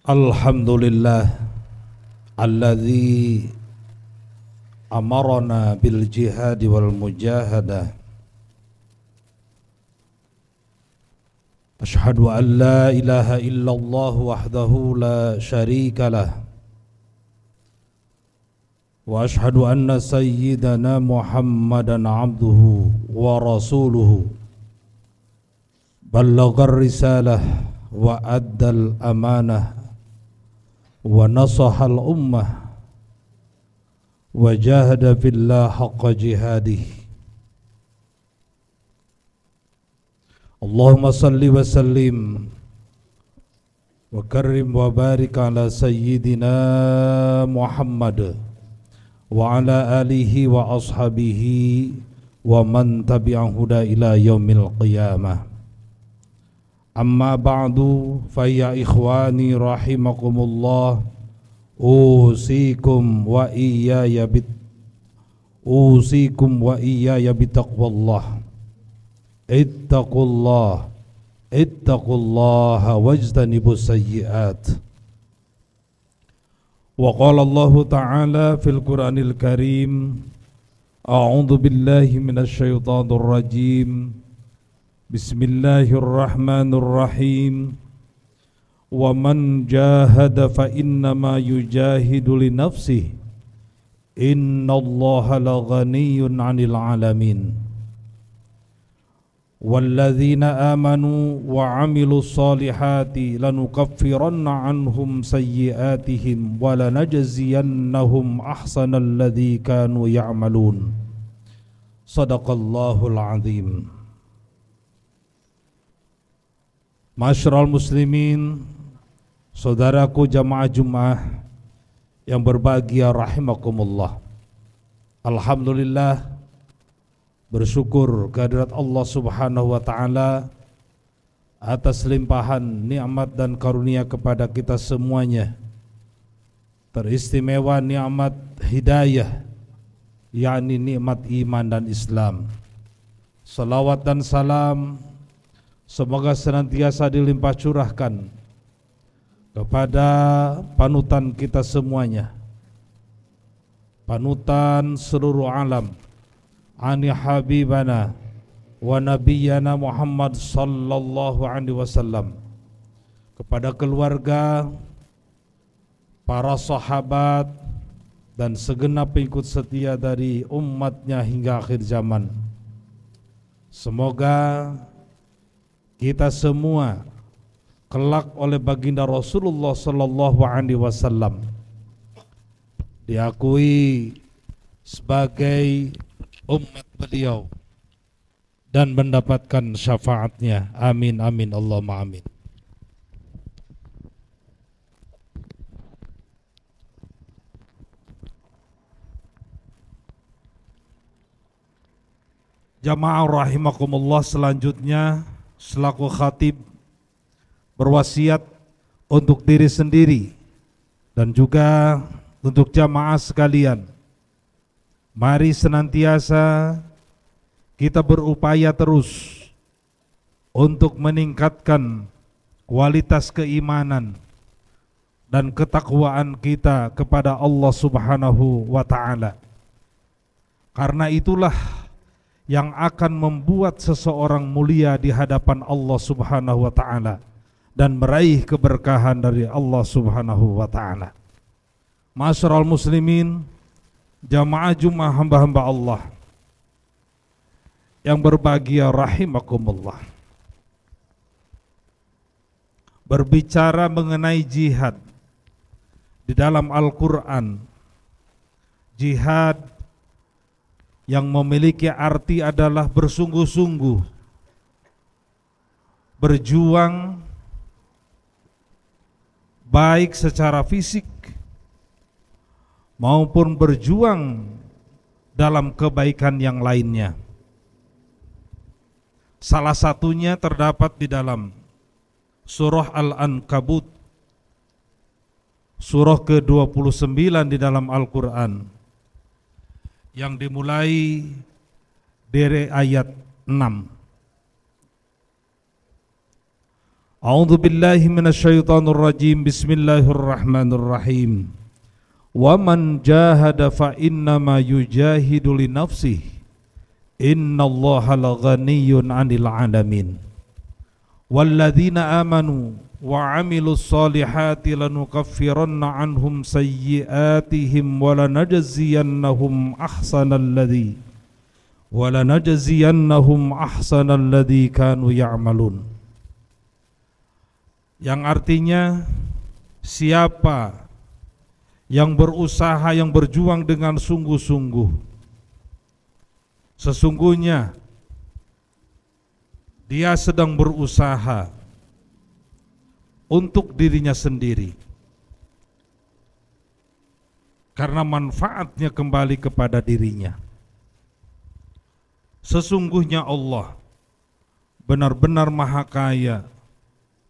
Alhamdulillah alladzi amarna bil jihad wal mujahadah. Ashhadu an la ilaha illallah wahdahu la syarika lah. Wa ashhadu anna sayyidana Muhammadan abduhu wa rasuluhu. Ballaghar risalah wa addal amanah wa nasahal ummah wa jahada fillah haqqa jihadih. Allahumma salli wa sallim wa karrim wa barik ala sayyidina Muhammad wa ala alihi wa ashabihi wa man tabi'ahu huda ila yaumil qiyamah. Amma ba'du fa ya ikhwani rahimakumullah, usikum wa iyaya bitaqwallah. Ittaqullaha wajtanibus sayyi'at. Wa qala Allah ta'ala fil Qur'anil Karim, a'udzu billahi minasy syaithanir rajim. Bismillahirrahmanirrahim. Wa man jahada fa innama yujahidu li nafsihi. Innallaha laghaniyyun 'anil 'alamin. Walladzina amanu wa 'amilus solihati lanukaffiranna 'anhum sayyi'atihim wa lanajziyannahum ahsanal ladzi kanu ya'malun. Shadaqallahul 'azim. Masyarul muslimin, saudaraku jamaah Jumat yang berbahagia rahimakumullah. Alhamdulillah, bersyukur kehadirat Allah Subhanahu wa taala atas limpahan nikmat dan karunia kepada kita semuanya. Teristimewa nikmat hidayah, yakni nikmat iman dan Islam. Salawat dan salam semoga senantiasa dilimpah curahkan kepada panutan kita semuanya, panutan seluruh alam, ani habibana wa nabiyyana Muhammad sallallahu alaihi wasallam, kepada keluarga, para sahabat dan segenap pengikut setia dari umatnya hingga akhir zaman. Semoga kita semua kelak oleh baginda Rasulullah sallallahu alaihi wasallam diakui sebagai umat beliau dan mendapatkan syafaatnya. Amin amin Allahumma amin. Jamaah rahimakumullah, selanjutnya selaku khatib berwasiat untuk diri sendiri dan juga untuk jamaah sekalian, mari senantiasa kita berupaya terus untuk meningkatkan kualitas keimanan dan ketakwaan kita kepada Allah Subhanahu wa ta'ala. Karena itulah yang akan membuat seseorang mulia di hadapan Allah Subhanahu wa ta'ala dan meraih keberkahan dari Allah Subhanahu wa ta'ala. Masyarul muslimin, jamaah Jumat hamba-hamba Allah yang berbahagia rahimakumullah. Berbicara mengenai jihad di dalam Al-Quran, jihad yang memiliki arti adalah bersungguh-sungguh, berjuang baik secara fisik maupun berjuang dalam kebaikan yang lainnya. Salah satunya terdapat di dalam surah Al-Ankabut, surah ke-29 di dalam Al-Quran, yang dimulai dari ayat 6. A'udzu billahi minasyaitonir rajim. Bismillahirrahmanirrahim. Wa man jahada fa innama yujahidu li nafsihi. Innallaha laghaniyyun 'anil 'alamin. Walladzina amanu wa 'amilus solihati lanukaffiranna 'anhum sayyi'atihim wa lanajziyannahum ahsanal ladzi kanu ya'malun. Yang artinya, siapa yang berusaha, yang berjuang dengan sungguh-sungguh, sesungguhnya dia sedang berusaha untuk dirinya sendiri, karena manfaatnya kembali kepada dirinya. Sesungguhnya Allah benar-benar maha kaya,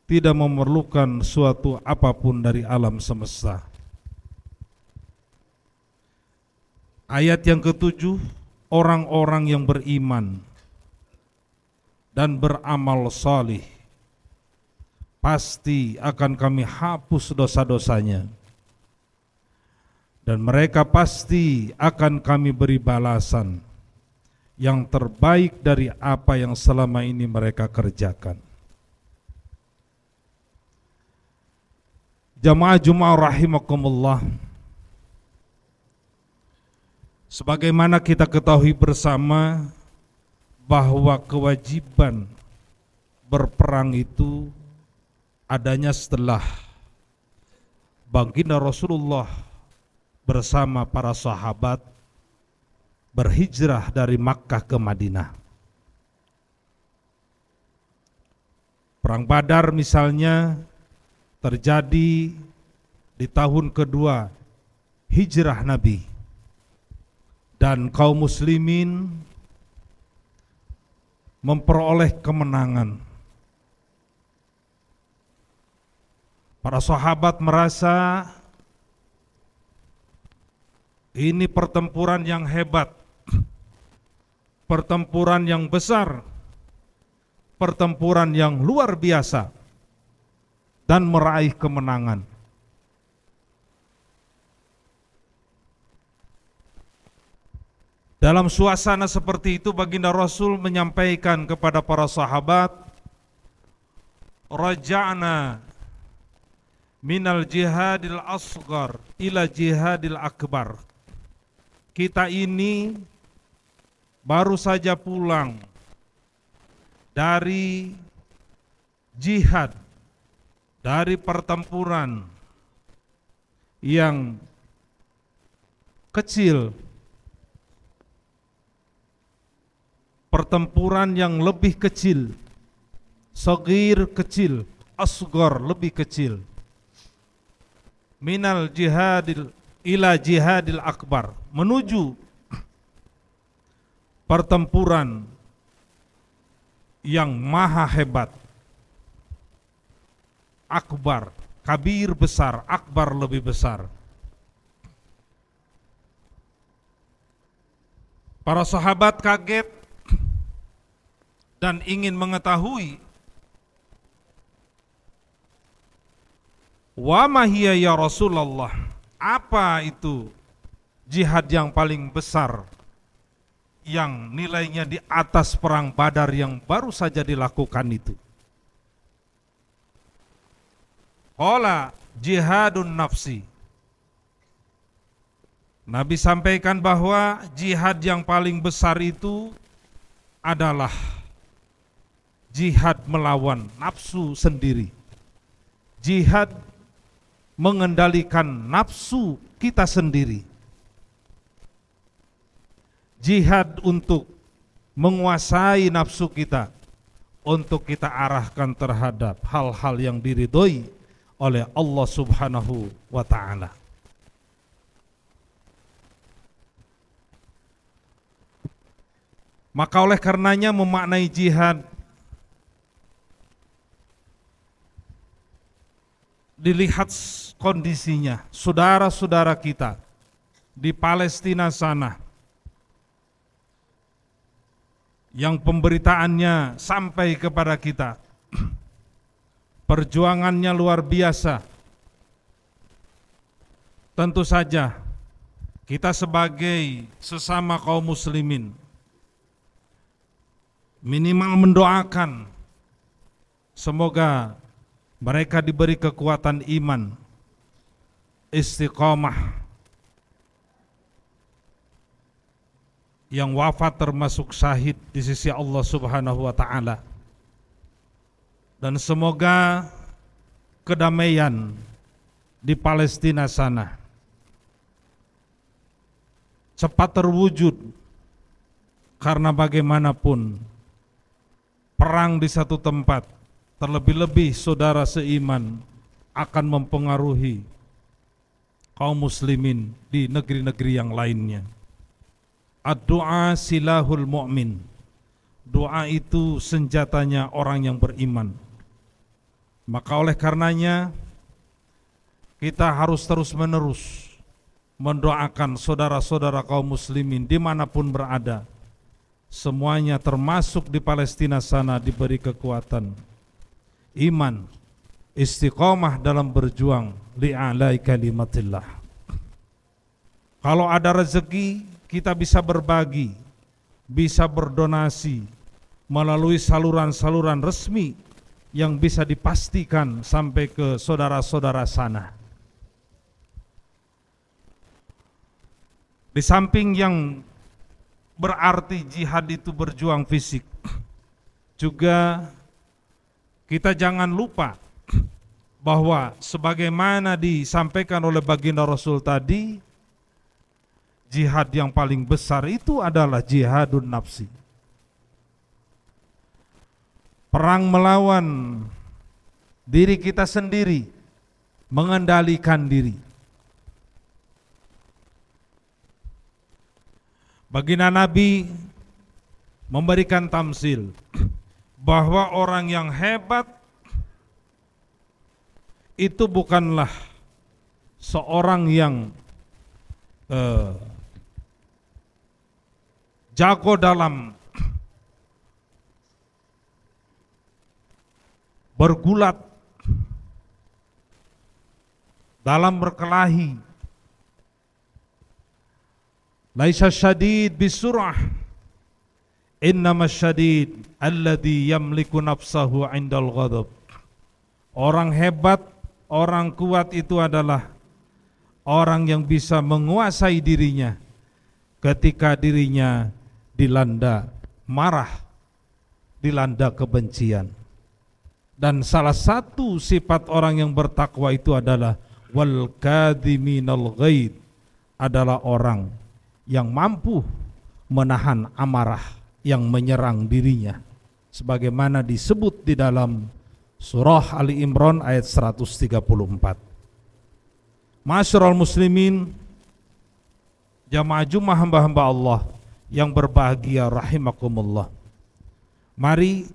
tidak memerlukan suatu apapun dari alam semesta. Ayat yang ketujuh, orang-orang yang beriman dan beramal salih pasti akan kami hapus dosa-dosanya, dan mereka pasti akan kami beri balasan yang terbaik dari apa yang selama ini mereka kerjakan. Jamaah Jumat rahimakumullah, sebagaimana kita ketahui bersama bahwa kewajiban berperang itu adanya setelah baginda Rasulullah bersama para sahabat berhijrah dari Makkah ke Madinah. Perang Badar misalnya terjadi di tahun kedua hijrah Nabi, dan kaum muslimin memperoleh kemenangan. Para sahabat merasa ini pertempuran yang hebat, pertempuran yang besar, pertempuran yang luar biasa, dan meraih kemenangan. Dalam suasana seperti itu, baginda Rasul menyampaikan kepada para sahabat, raja'na minal jihadil asghar ila jihadil akbar. Kita ini baru saja pulang dari jihad, dari pertempuran yang kecil, pertempuran yang lebih kecil, sagir kecil, asghar lebih kecil, minal jihadil ila jihadil akbar, menuju pertempuran yang maha hebat, akbar, kabir besar, akbar lebih besar. Para sahabat kaget dan ingin mengetahui, wa ma hiya ya Rasulullah, apa itu jihad yang paling besar yang nilainya di atas perang Badar yang baru saja dilakukan itu? Qala jihadun nafsi. Nabi sampaikan bahwa jihad yang paling besar itu adalah jihad melawan nafsu sendiri, jihad mengendalikan nafsu kita sendiri, jihad untuk menguasai nafsu kita, untuk kita arahkan terhadap hal-hal yang diridhoi oleh Allah Subhanahu wa ta'ala. Maka oleh karenanya memaknai jihad dilihat kondisinya. Saudara-saudara kita di Palestina sana yang pemberitaannya sampai kepada kita perjuangannya luar biasa. Tentu saja kita sebagai sesama kaum muslimin minimal mendoakan semoga mereka diberi kekuatan iman, istiqamah, yang wafat termasuk syahid di sisi Allah Subhanahu wa Ta'ala, dan semoga kedamaian di Palestina sana cepat terwujud, karena bagaimanapun perang di satu tempat, terlebih-lebih saudara seiman, akan mempengaruhi kaum muslimin di negeri-negeri yang lainnya. Ad-du'a silahul mu'min. Doa itu senjatanya orang yang beriman. Maka oleh karenanya kita harus terus-menerus mendoakan saudara-saudara kaum muslimin dimanapun berada. Semuanya termasuk di Palestina sana diberi kekuatan iman, istiqomah dalam berjuang li'alai kalimatillah. Kalau ada rezeki, kita bisa berbagi, bisa berdonasi melalui saluran-saluran resmi yang bisa dipastikan sampai ke saudara-saudara sana. Di samping yang berarti jihad itu berjuang fisik, juga kita jangan lupa bahwa sebagaimana disampaikan oleh baginda Rasul tadi, jihad yang paling besar itu adalah jihadun nafsi. Perang melawan diri kita sendiri, mengendalikan diri. Baginda Nabi memberikan tamsil bahwa orang yang hebat itu bukanlah seorang yang jago dalam bergulat, dalam berkelahi. Laisa syadid bisur'ah, innama syadid alladhi yamliku nafsahu indal ghadab. Orang hebat, orang kuat itu adalah orang yang bisa menguasai dirinya ketika dirinya dilanda marah, dilanda kebencian. Dan salah satu sifat orang yang bertakwa itu adalah wal kadhiminal ghaid, adalah orang yang mampu menahan amarah yang menyerang dirinya, sebagaimana disebut di dalam surah Ali Imran ayat 134. Ma'asyiral muslimin, jamaah Jumat hamba-hamba Allah yang berbahagia rahimakumullah. Mari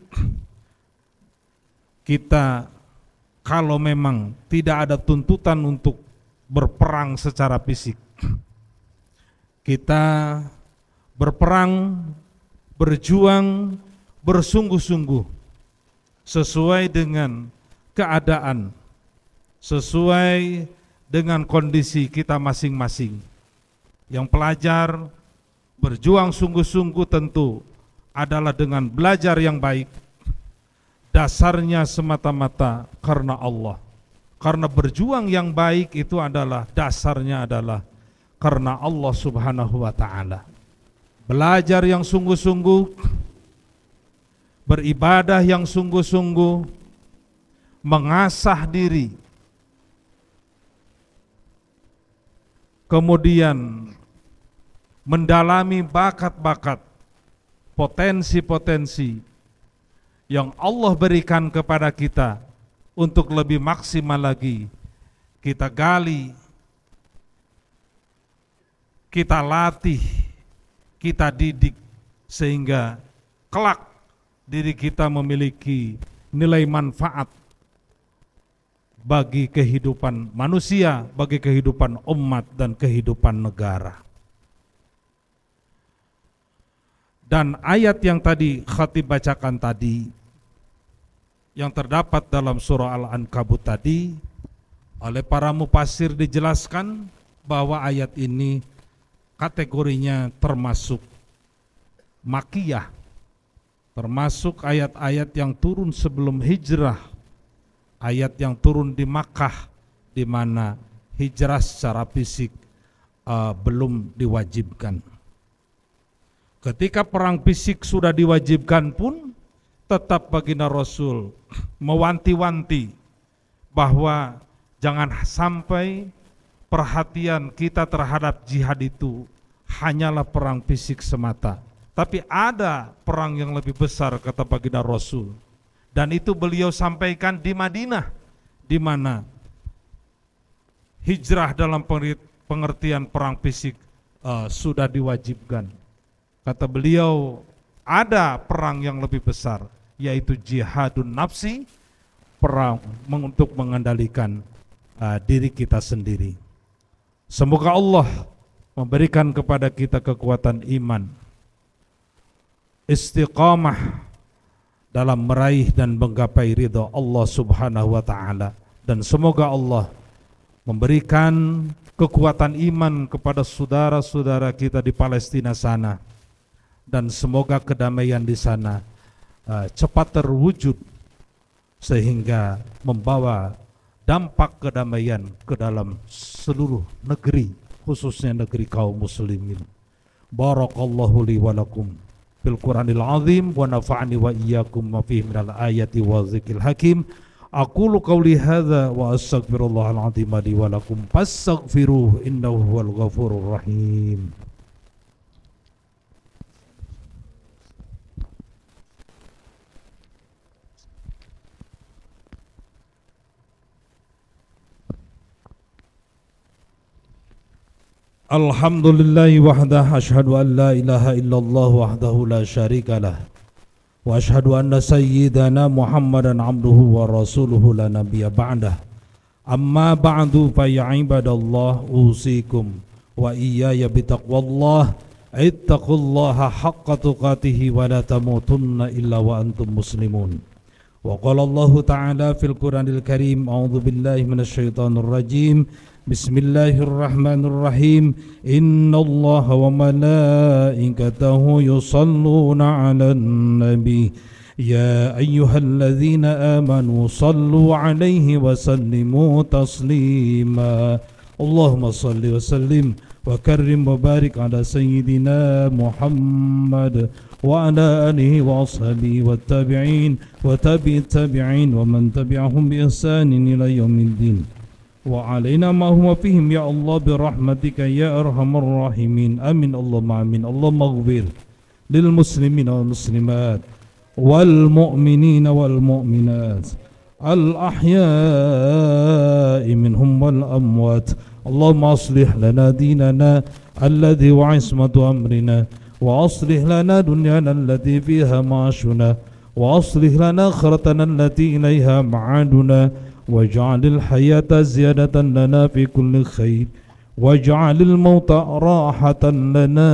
kita, kalau memang tidak ada tuntutan untuk berperang secara fisik, kita berperang, berjuang, bersungguh-sungguh sesuai dengan keadaan, sesuai dengan kondisi kita masing-masing. Yang pelajar berjuang sungguh-sungguh tentu adalah dengan belajar yang baik, dasarnya semata-mata karena Allah. Karena berjuang yang baik itu adalah dasarnya adalah karena Allah Subhanahu wa Ta'ala. Belajar yang sungguh-sungguh, beribadah yang sungguh-sungguh, mengasah diri, kemudian mendalami bakat-bakat, potensi-potensi yang Allah berikan kepada kita untuk lebih maksimal lagi kita gali, kita latih, kita didik, sehingga kelak diri kita memiliki nilai manfaat bagi kehidupan manusia, bagi kehidupan umat dan kehidupan negara. Dan ayat yang tadi khatib bacakan tadi yang terdapat dalam surah Al-Ankabut tadi, oleh para mufassir dijelaskan bahwa ayat ini kategorinya termasuk Makkiyah, termasuk ayat-ayat yang turun sebelum hijrah, ayat yang turun di Makkah, di mana hijrah secara fisik belum diwajibkan. Ketika perang fisik sudah diwajibkan pun, tetap baginda Rasul mewanti-wanti bahwa jangan sampai perhatian kita terhadap jihad itu hanyalah perang fisik semata, tapi ada perang yang lebih besar, kata baginda Rasul. Dan itu beliau sampaikan di Madinah, di mana hijrah dalam pengertian perang fisik sudah diwajibkan. Kata beliau, ada perang yang lebih besar, yaitu jihadun nafsi, perang untuk mengendalikan diri kita sendiri. Semoga Allah memberikan kepada kita kekuatan iman, istiqamah dalam meraih dan menggapai ridha Allah Subhanahu wa taala, dan semoga Allah memberikan kekuatan iman kepada saudara-saudara kita di Palestina sana, dan semoga kedamaian di sana cepat terwujud sehingga membawa dampak kedamaian ke dalam seluruh negeri, khususnya negeri kaum muslimin. Barakallahu li wa lakum fil Qur'anil azim wa nafa'ani wa iyyakum ma fihi minal ayati wa dzikril hakim. Aqulu qawli hadza wa astaghfirullahal azim li wa lakum fastaghfiruhu innahu huwal ghafurur rahim. Alhamdulillahi wahdah, asyhadu an la ilaha illallah wahdahu la syarika lah, wa asyhadu anna sayyidana Muhammadan abduhu wa rasuluhu la nabiyya ba'dah. Amma ba'du fa ya ibadallah, usikum wa iyaya bitaqwallah, ittaqullaha haqqa tuqatihi wa la tamutunna illa wa antum muslimun. Wa qala Allah ta'ala fil Qur'anil Karim, a'udzu billahi minasyaitonir rajim. Bismillahirrahmanirrahim. Innallaha wa malaikatahu yusalluna 'alan nabi. Ya ayyuhalladzina amanu sallu 'alaihi wa sallimu taslima. Allahumma salli wa sallim wa karrim wa barik ala sayyidina Muhammad wa ala alihi wa ashabihi wa tabi'in wa tabi'it tabi'in wa man tabi'ahum bi ihsanin ila yaumiddin. Wa alaina ma huwa fihim ya Allah birahmatika ya arhamar rahimin. Amin Allahumma amin. Allahumma ighfir lil muslimin wal muslimat wal mu'minin wal mu'minat al ahya'i minhum wal amwat. Allahumma aslih lana dinana alladhi wa ismatu amrina, wa aslih lana dunyana allati fiha ma'ashuna, wa aslih lana akhiratana allati ilayha ma'aduna, waj'alil hayata ziyadatan lana fi kulli khair, waj'alil mauta rahatan lana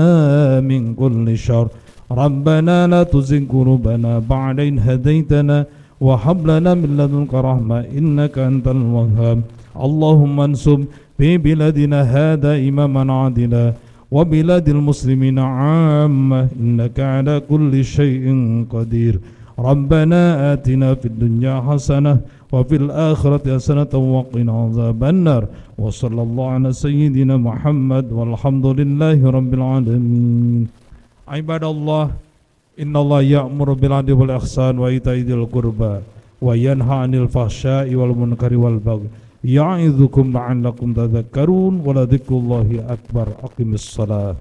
min kulli syarr. Rabbana la tuzigh qulubana ba'da idh hadaytana wa hab lana min ladunka rahmah innaka antal wahhab. Allahumma ansub fi biladina hada imaman adila wa biladil muslimina 'amma innaka ala kulli syai'in qadir. Rabbana atina fid dunya hasanah wa fil akhirati hasanatan wa qina adzaban nar. Wa sallallahu ala sayyidina Muhammad walhamdulillahi rabbil alamin. Ibadallah, innallaha ya'muru bil 'adli wal ihsan wa ita'i dzil qurba wa yanha 'anil fahsya'i wal munkari wal baghi ya'idzukum la'allakum tadhakkarun. Wa la dzikrullahi akbar. Aqimis shalah.